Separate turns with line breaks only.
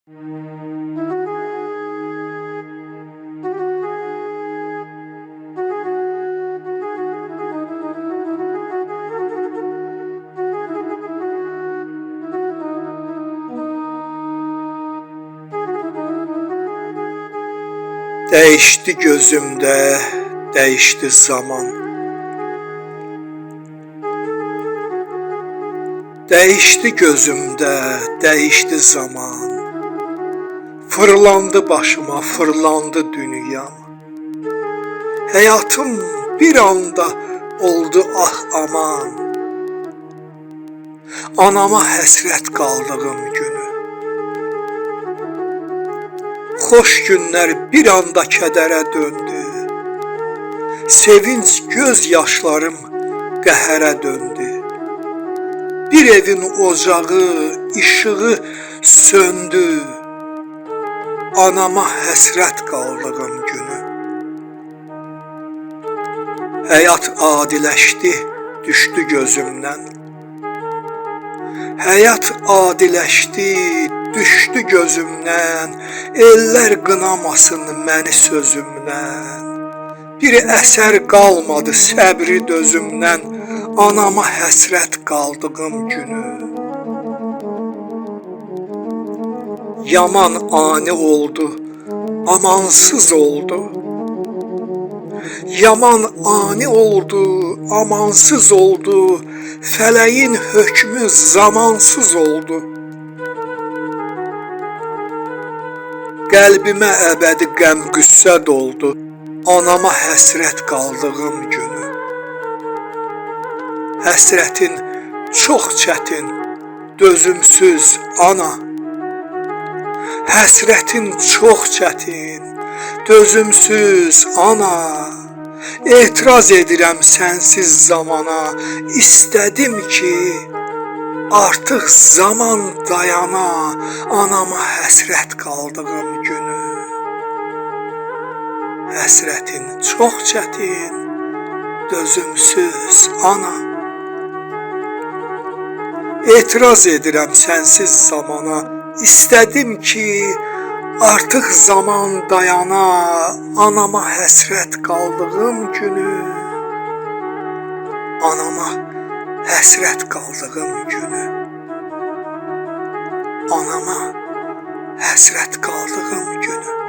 Değişti gözümde, değişti zaman. Değişti gözümde, değişti zaman. Fırlandı başıma, fırlandı dünyam. Hayatım bir anda oldu ah aman. Anama həsrət qaldığım günü. Xoş günler bir anda kədərə döndü. Sevinç göz yaşlarım qəhərə döndü. Bir evin ocağı, işığı söndü. Anama həsrət qaldığım günü. Həyat adiləşdi, düşdü gözümdən. Həyat adiləşdi, düşdü gözümdən. Ellər qınamasın məni sözümdən. Bir əsər qalmadı səbri dözümdən. Anama həsrət qaldığım günü. Yaman ani oldu, amansız oldu. Yaman ani oldu, amansız oldu. Fələyin hökmü zamansız oldu. Qəlbimə əbədi qəm qüssə doldu. Anama həsrət qaldığım günü. Həsrətin çox çətin, dözümsüz ana. Həsrətin çox çətin, dözümsüz ana. Etiraz edirəm sənsiz zamana. İstədim ki artıq zaman dayana. Anama həsrət qaldığım günü. Həsrətin çox çətin, dözümsüz ana. Etiraz edirəm sənsiz zamana. İstədim ki artıq zaman dayana. Anama həsrət qaldığım günü. Anama həsrət qaldığım günü. Anama həsrət qaldığım günü.